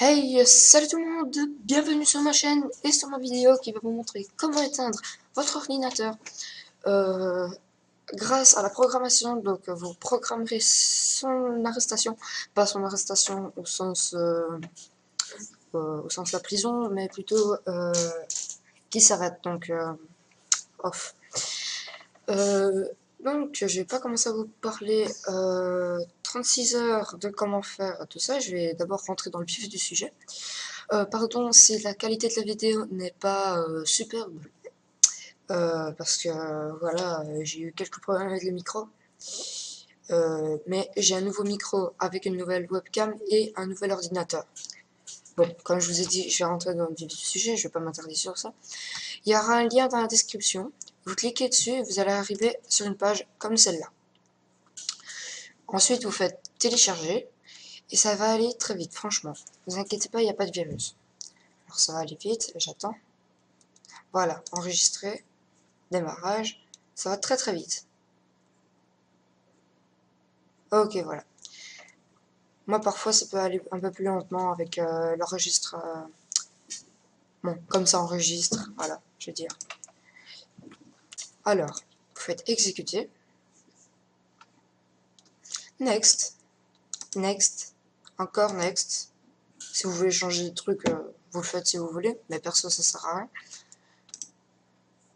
Hey, salut tout le monde, bienvenue sur ma chaîne et sur ma vidéo qui va vous montrer comment éteindre votre ordinateur grâce à la programmation. Donc vous programmerez son arrestation, pas son arrestation au sens la prison, mais plutôt qui s'arrête, donc off. Donc je vais pas commencer à vous parler 36 heures de comment faire tout ça. Je vais d'abord rentrer dans le vif du sujet. Pardon si la qualité de la vidéo n'est pas superbe, parce que voilà, j'ai eu quelques problèmes avec le micro. Mais j'ai un nouveau micro avec une nouvelle webcam et un nouvel ordinateur. Bon, comme je vous ai dit, je vais rentrer dans le vif du sujet, je vais pas m'attarder sur ça. Il y aura un lien dans la description. Vous cliquez dessus et vous allez arriver sur une page comme celle-là. Ensuite, vous faites télécharger et ça va aller très vite, franchement. Ne vous inquiétez pas, il n'y a pas de virus. Alors ça va aller vite, j'attends. Voilà, enregistrer, démarrage, ça va très très vite. Ok, voilà. Moi parfois ça peut aller un peu plus lentement avec l'enregistre. Bon, comme ça enregistre, voilà, je veux dire. Alors, vous faites exécuter. Next. Next. Encore next. Si vous voulez changer de truc, vous le faites si vous voulez, mais perso ça sert à rien.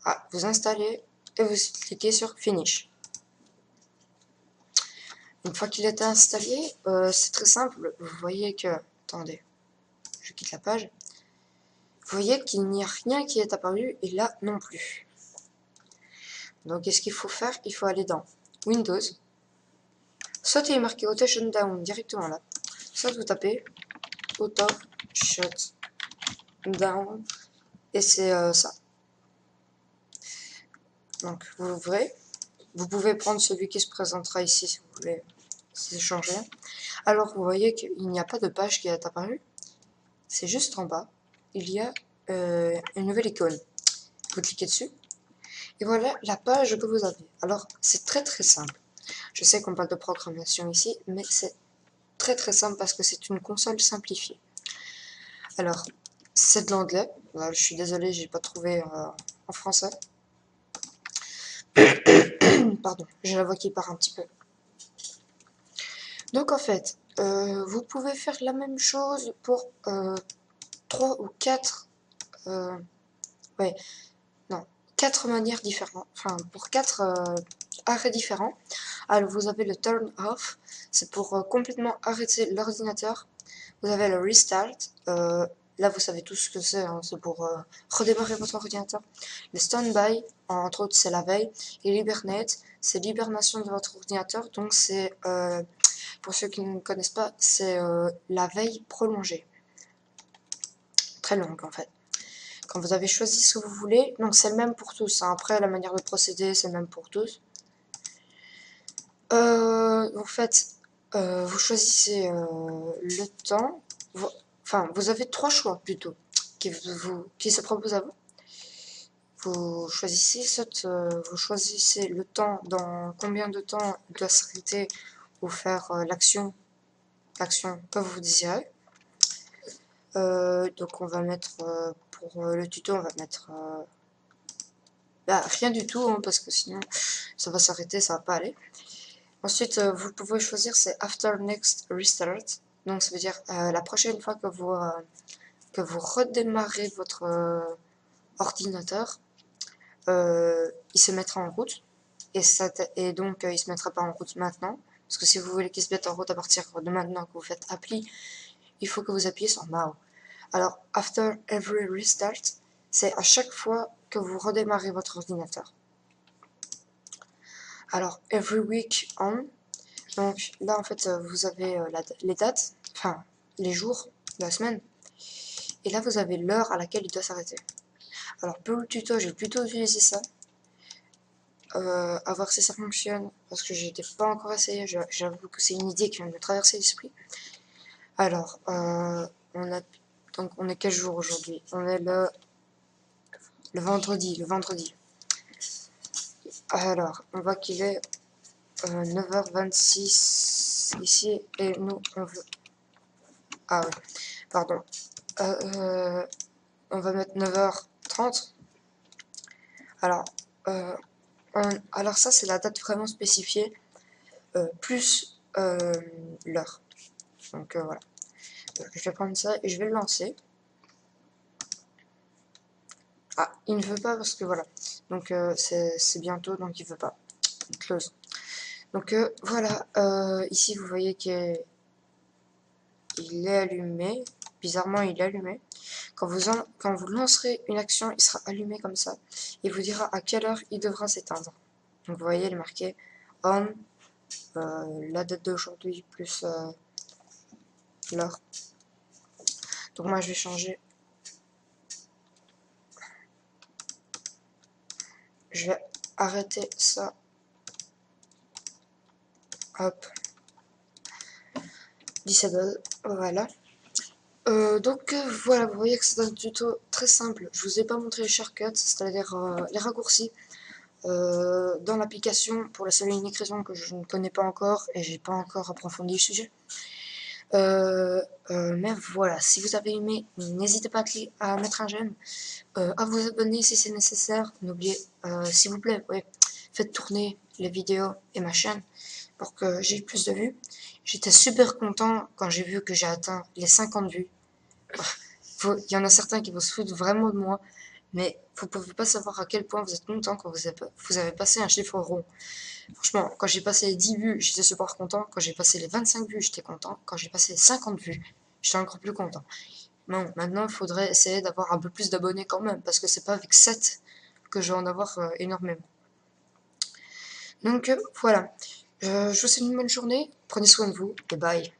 Ah, vous installez et vous cliquez sur Finish. Une fois qu'il est installé, c'est très simple. Vous voyez que... Attendez, je quitte la page. Vous voyez qu'il n'y a rien qui est apparu et là non plus. Donc qu'est-ce qu'il faut faire? Il faut aller dans Windows. Soit il est marqué Auto Shutdown directement là. Soit vous tapez Auto Shutdown et c'est ça. Donc vous l'ouvrez. Vous pouvez prendre celui qui se présentera ici si vous voulez changer. Alors vous voyez qu'il n'y a pas de page qui est apparue. C'est juste en bas. Il y a une nouvelle icône. Vous cliquez dessus. Et voilà la page que vous avez. Alors c'est très très simple. Je sais qu'on parle de programmation ici, mais c'est très très simple parce que c'est une console simplifiée. Alors, c'est de l'anglais. Voilà, je suis désolé, j'ai pas trouvé en français. Pardon, j'ai la voix qui part un petit peu. Donc en fait, vous pouvez faire la même chose pour 3 ou 4 ouais, non, 4 manières différentes, enfin pour 4 arrêts différents. Alors vous avez le turn off, c'est pour complètement arrêter l'ordinateur. Vous avez le restart, là vous savez tout ce que c'est, hein, c'est pour redémarrer votre ordinateur. Le standby, entre autres c'est la veille. Et l'hibernate, c'est l'hibernation de votre ordinateur, donc c'est, pour ceux qui ne connaissent pas, c'est la veille prolongée. Très longue en fait. Quand vous avez choisi ce que vous voulez, donc c'est le même pour tous, hein. Après la manière de procéder c'est le même pour tous. Vous faites, vous choisissez le temps, enfin vous avez 3 choix plutôt qui se proposent à vous. Vous choisissez vous choisissez le temps, dans combien de temps il doit s'arrêter ou faire l'action que vous désirez. Donc on va mettre pour le tuto, on va mettre rien du tout, hein, parce que sinon ça va s'arrêter, ça va pas aller. Ensuite, vous pouvez choisir c'est After Next Restart. Donc ça veut dire la prochaine fois que vous redémarrez votre ordinateur, il se mettra en route. Et donc il se mettra pas en route maintenant. Parce que si vous voulez qu'il se mette en route à partir de maintenant que vous faites appli, il faut que vous appuyez sur Now. Alors, After Every Restart, c'est à chaque fois que vous redémarrez votre ordinateur. Alors, Every Week On, donc là en fait vous avez les dates, enfin les jours de la semaine, et là vous avez l'heure à laquelle il doit s'arrêter. Alors pour le tuto, j'ai plutôt utilisé ça, à voir si ça fonctionne, parce que j'étais pas encore essayé, j'avoue que c'est une idée qui vient de me traverser l'esprit. Alors, on est quel jour aujourd'hui? On est le vendredi, Alors, on voit qu'il est 9h26 ici, et nous, on veut... Ah ouais, pardon, on va mettre 9h30. Alors, alors ça c'est la date vraiment spécifiée, plus l'heure. Donc voilà. Donc, je vais prendre ça et je vais le lancer. Ah, il ne veut pas parce que voilà. Donc c'est bientôt, donc il veut pas. Close. Donc voilà, ici vous voyez qu'il est allumé. Bizarrement, il est allumé. Quand vous lancerez une action, il sera allumé comme ça. Il vous dira à quelle heure il devra s'éteindre. Donc vous voyez, il est marqué on, la date d'aujourd'hui plus l'heure. Donc moi je vais changer. Je vais arrêter ça. Hop. 17 balles. Voilà. Donc voilà, vous voyez que c'est un tuto très simple. Je vous ai pas montré les shortcuts, c'est-à-dire les raccourcis dans l'application pour la seule et unique raison que je ne connais pas encore et j'ai pas encore approfondi le sujet. Mais voilà, si vous avez aimé, n'hésitez pas à mettre un j'aime, à vous abonner si c'est nécessaire. N'oubliez, s'il vous plaît, ouais, faites tourner les vidéos et ma chaîne pour que j'ai plus de vues. J'étais super content quand j'ai vu que j'ai atteint les 50 vues. Il y en a certains qui vont se foutre vraiment de moi, mais vous pouvez pas savoir à quel point vous êtes content quand vous avez passé un chiffre rond. Franchement, quand j'ai passé les 10 vues, j'étais super content. Quand j'ai passé les 25 vues, j'étais content. Quand j'ai passé les 50 vues, j'étais encore plus content. Bon, maintenant, il faudrait essayer d'avoir un peu plus d'abonnés quand même, parce que c'est pas avec 7 que je vais en avoir énormément. Donc voilà, je vous souhaite une bonne journée, prenez soin de vous, et bye.